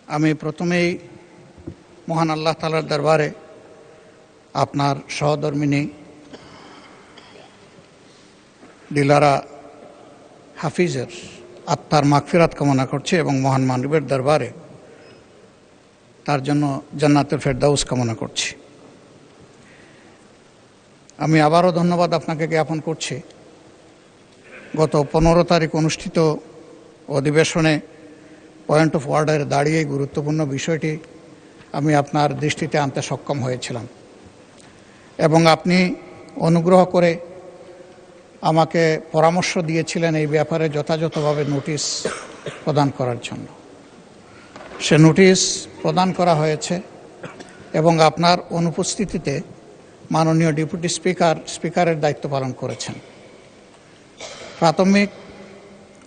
আমি প্রথমেই মহান আল্লাহ তাআলার দরবারে আপনার সহধর্মিনী দিলারা হাফিজের আত্মার মাগফিরাত কামনা করছি এবং মহান মানবের দরবারে তার জন্য জান্নাতুল ফেরদাউস কামনা করছি। আমি আবারও ধন্যবাদ আপনাকে জ্ঞাপন করছি। গত 15 তারিখ অনুষ্ঠিত অধিবেশনে পয়েন্ট অফ অর্ডারে দাঁড়িয়ে গুরুত্বপূর্ণ বিষয়টি আমি আপনার দৃষ্টিতে আনতে সক্ষম হয়েছিলাম এবং আপনি অনুগ্রহ করে আমাকে পরামর্শ দিয়েছিলেন এই ব্যাপারে যথাযথভাবে নোটিশ প্রদান করার জন্য। সে নোটিশ প্রদান করা হয়েছে এবং আপনার অনুপস্থিতিতে মাননীয় ডেপুটি স্পিকারের দায়িত্ব পালন করেছেন। প্রাথমিক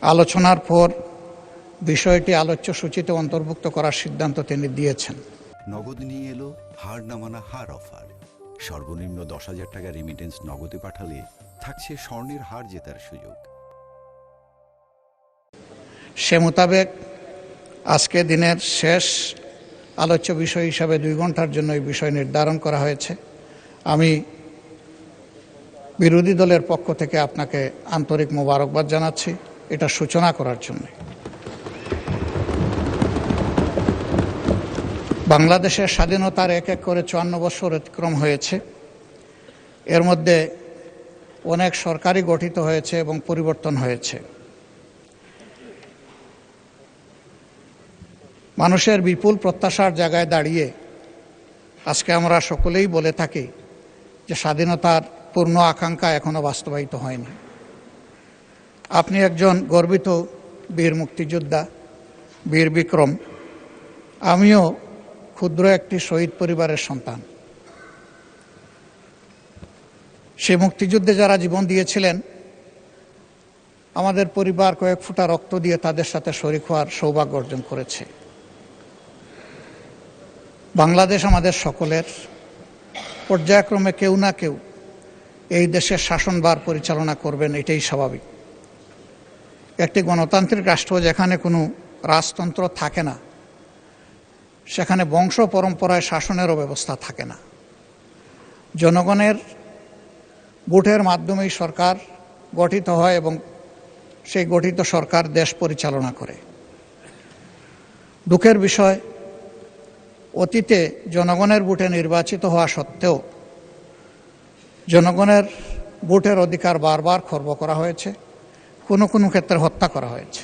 আলোচনার পর বিষয়টি আলোচ্য সূচিতে অন্তর্ভুক্ত করার সিদ্ধান্ত তিনি দিয়েছেন। নগদ নিয়ে এলো হার না মানা হার অফার। সর্বনিম্ন 10,000 টাকা রেমিটেন্স নগদে পাঠালে থাকছে স্বর্ণের হার জেতার সুযোগ। সে মোতাবেক আজকে দিনের শেষ আলোচ্য বিষয় হিসাবে 2 ঘন্টার জন্য এই বিষয় নির্ধারণ করা হয়েছে। আমি বিরোধী দলের পক্ষ থেকে আপনাকে আন্তরিক মোবারকবাদ জানাচ্ছি এটা সূচনা করার জন্য। বাংলাদেশের স্বাধীনতার এক এক করে 54 বছর অতিক্রম হয়েছে। এর মধ্যে অনেক সরকারই গঠিত হয়েছে এবং পরিবর্তন হয়েছে। মানুষের বিপুল প্রত্যাশার জায়গায় দাঁড়িয়ে আজকে আমরা সকলেই বলে থাকি যে স্বাধীনতার পূর্ণ আকাঙ্ক্ষা এখনো বাস্তবায়িত হয়নি। আপনি একজন গর্বিত বীর মুক্তিযোদ্ধা, বীর বিক্রম। আমিও ক্ষুদ্র একটি শহীদ পরিবারের সন্তান। সে মুক্তিযুদ্ধে যারা জীবন দিয়েছিলেন, আমাদের পরিবার কয়েক ফোঁটা রক্ত দিয়ে তাদের সাথে শরীক হওয়ার সৌভাগ্য অর্জন করেছে। বাংলাদেশ আমাদের সকলের। পর্যায়ক্রমে কেউ না কেউ এই দেশের শাসনভার পরিচালনা করবেন, এটাই স্বাভাবিক। একটি গণতান্ত্রিক রাষ্ট্র যেখানে কোনো রাজতন্ত্র থাকে না, সেখানে বংশ পরম্পরায় শাসনেরও ব্যবস্থা থাকে না। জনগণের ভোটের মাধ্যমেই সরকার গঠিত হয় এবং সেই গঠিত সরকার দেশ পরিচালনা করে। দুঃখের বিষয়, অতীতে জনগণের ভোটে নির্বাচিত হওয়া সত্ত্বেও জনগণের ভোটের অধিকার বারবার খর্ব করা হয়েছে, কোনো কোনো ক্ষেত্রে হত্যা করা হয়েছে।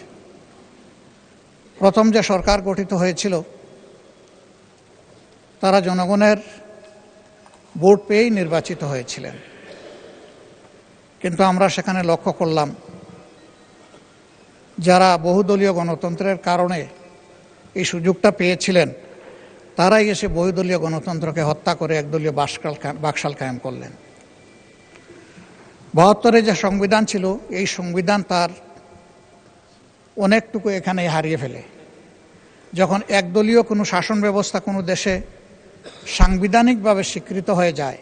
প্রথম যে সরকার গঠিত হয়েছিল তারা জনগণের ভোট পেয়েই নির্বাচিত হয়েছিলেন, কিন্তু আমরা সেখানে লক্ষ্য করলাম যারা বহুদলীয় গণতন্ত্রের কারণে এই সুযোগটা পেয়েছিলেন তারাই এসে বহুদলীয় গণতন্ত্রকে হত্যা করে একদলীয় বাকশাল কায়েম করলেন। 72-এ যে সংবিধান ছিল, এই সংবিধান তার অনেকটুকু এখানে হারিয়ে ফেলে। যখন একদলীয় কোনো শাসন ব্যবস্থা কোনো দেশে সাংবিধানিকভাবে স্বীকৃত হয়ে যায়,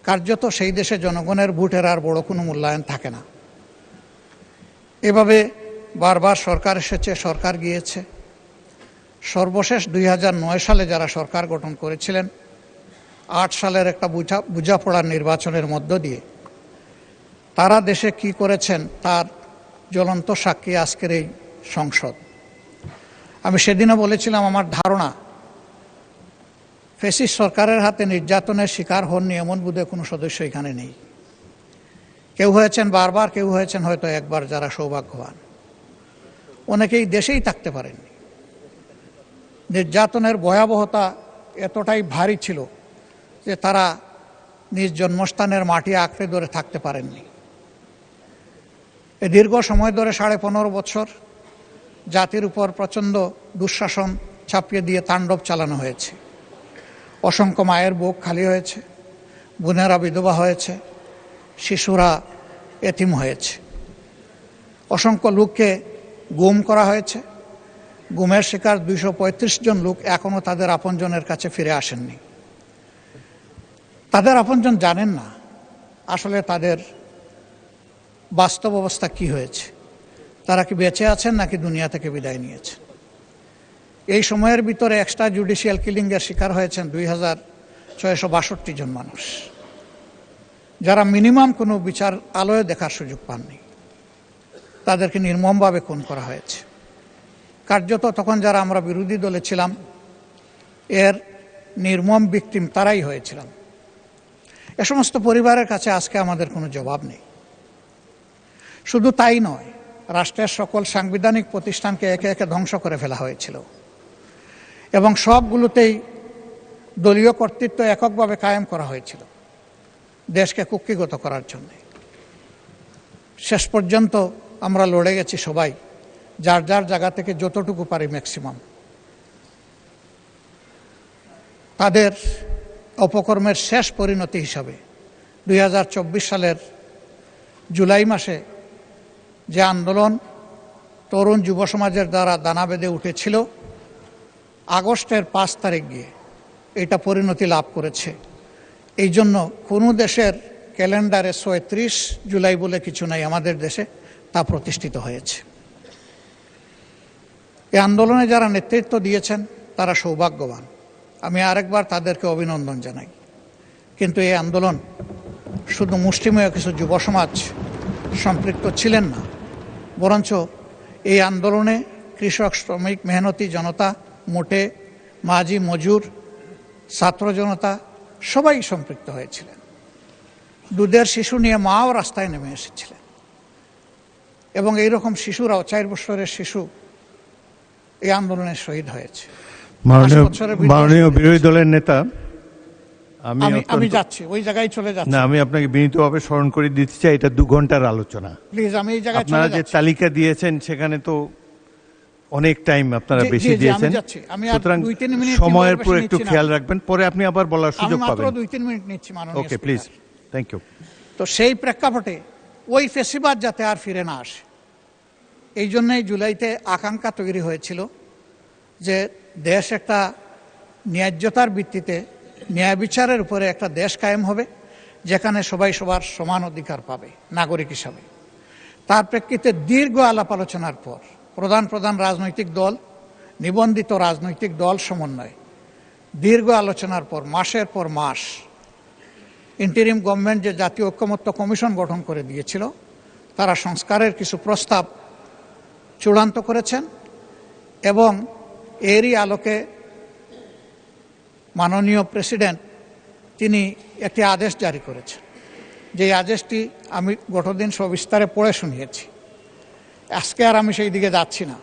কার্যত সেই দেশে জনগণের ভোটের আর বড় কোনো মূল্যায়ন থাকে না। এভাবে বারবার সরকার এসেছে, সরকার গিয়েছে। সর্বশেষ 2009 সালে যারা সরকার গঠন করেছিলেন, 8 সালের একটা বোঝাপড়ার নির্বাচনের মধ্য দিয়ে তারা দেশে কি করেছেন তার জ্বলন্ত সাক্ষী আজকের এই সংসদ। আমি সেদিনও বলেছিলাম, আমার ধারণা ফ্যাসিস্ট সরকারের হাতে নির্যাতনের শিকার হননি এমন বোধহয় কোনো সদস্য এখানে নেই। কেউ হয়েছেন বারবার, কেউ হয়েছেন হয়তো একবার, যারা সৌভাগ্যবান। অনেকেই দেশেই থাকতে পারেননি। নির্যাতনের ভয়াবহতা এতটাই ভারী ছিল যে তারা নিজ জন্মস্থানের মাটি আঁকড়ে ধরে থাকতে পারেননি। এ দীর্ঘ সময় ধরে 15.5 বছর জাতির উপর প্রচণ্ড দুঃশাসন চাপিয়ে দিয়ে তাণ্ডব চালানো হয়েছে। অসংখ্য মায়ের বুক খালি হয়েছে, বোনেরা বিধবা হয়েছে, শিশুরা এতিম হয়েছে। অসংখ্য লোককে গুম করা হয়েছে। গুমের শিকার 235 জন লোক এখনও তাদের আপনজনের কাছে ফিরে আসেননি। তাদের আপনজন জানেন না আসলে তাদের বাস্তব অবস্থা কি হয়েছে। তারা কি বেঁচে আছেন নাকি দুনিয়া থেকে বিদায় নিয়েছে। এই সময়ের ভিতরে এক্সট্রা জুডিশিয়াল কিলিংয়ের শিকার হয়েছেন 2662 জন মানুষ, যারা মিনিমাম কোনো বিচার আলোয় দেখার সুযোগ পাননি। তাদেরকে নির্মমভাবে খুন করা হয়েছে। কার্যত তখন যারা আমরা বিরোধী দলে ছিলাম, এর নির্মম ভিকটিম তারাই হয়েছিলাম। এ সমস্ত পরিবারের কাছে আজকে আমাদের কোনো জবাব নেই। শুধু তাই নয়, রাষ্ট্রের সকল সাংবিধানিক প্রতিষ্ঠানকে একে একে ধ্বংস করে ফেলা হয়েছিল এবং সবগুলোতেই দলীয় কর্তৃত্ব এককভাবে কায়েম করা হয়েছিল দেশকে কুক্ষিগত করার জন্য। শেষ পর্যন্ত আমরা লড়ে গেছি সবাই, যার যার জায়গা থেকে যতটুকু পারি ম্যাক্সিমাম। তাদের অপকর্মের শেষ পরিণতি হিসাবে 2024 সালের জুলাই মাসে যে আন্দোলন তরুণ যুব সমাজের দ্বারা দানা বেঁধে উঠেছিল, আগস্টের 5 তারিখ গিয়ে এটা পরিণতি লাভ করেছে। এই জন্য কোনো দেশের ক্যালেন্ডারে 36 জুলাই বলে কিছু নাই, আমাদের দেশে তা প্রতিষ্ঠিত হয়েছে। এই আন্দোলনে যারা নেতৃত্ব দিয়েছেন তারা সৌভাগ্যবান, আমি আরেকবার তাদেরকে অভিনন্দন জানাই। কিন্তু এই আন্দোলন শুধু মুষ্টিমেয় কিছু যুব সমাজ সম্পৃক্ত ছিলেন না, বরঞ্চ এই আন্দোলনে কৃষক, শ্রমিক, মেহনতি জনতা, মোটে, মাঝি, মজুর, ছাত্র জনতা সবাই সম্পৃক্ত হয়েছিলেন। দুধের শিশু নিয়ে মাও রাস্তায় নেমে এসেছিলেন এবং এইরকম শিশুরাও, 4 বছরের শিশু এই আন্দোলনে শহীদ হয়েছে। মাননীয় বিরোধী দলের নেতা, আমি যাচ্ছি, ওই জায়গায় চলে যাচ্ছি। না, আমি আপনাকে বিনীতভাবে স্মরণ করে দিতে চাই, এটা 2 ঘন্টার আলোচনা। প্লিজ, আমি এই জায়গায় আপনারা যে তালিকা দিয়েছেন সেখানে তো অনেক টাইম আপনারা বেশি দিয়েছেন, সুতরাং সময়ের উপর একটু খেয়াল রাখবেন, পরে আপনি আবার বলার সুযোগ পাবেন। মাত্র 2-3 মিনিট নিচ্ছি মাননীয়। ওকে, প্লিজ, থ্যাংক ইউ। তো সেই প্রেক্ষাপটে ওই ফেসিবাদ যাতে আর ফিরে না আসে, এই জন্যই জুলাইতে আকাঙ্ক্ষা তৈরি হয়েছিল যে দেশ একটা ন্যায্যতার ভিত্তিতে, ন্যায় বিচারের উপরে একটা দেশ কায়েম হবে, যেখানে সবাই সবার সমান অধিকার পাবে নাগরিক হিসাবে। তার প্রেক্ষিতে দীর্ঘ আলাপ আলোচনার পর প্রধান প্রধান রাজনৈতিক দল, নিবন্ধিত রাজনৈতিক দল সমন্বয়ে দীর্ঘ আলোচনার পর মাসের পর মাস ইন্টারিম গভর্নমেন্ট যে জাতীয় ঐক্যমত্য কমিশন গঠন করে দিয়েছিল, তারা সংস্কারের কিছু প্রস্তাব চূড়ান্ত করেছেন এবং এরই আলোকে মাননীয় প্রেসিডেন্ট তিনি একটি আদেশ জারি করেছেন। যে আদেশটি আমি গতদিন সবিস্তারে পড়ে শুনিয়েছি, আজকে আর আমি সেই দিকে যাচ্ছি না।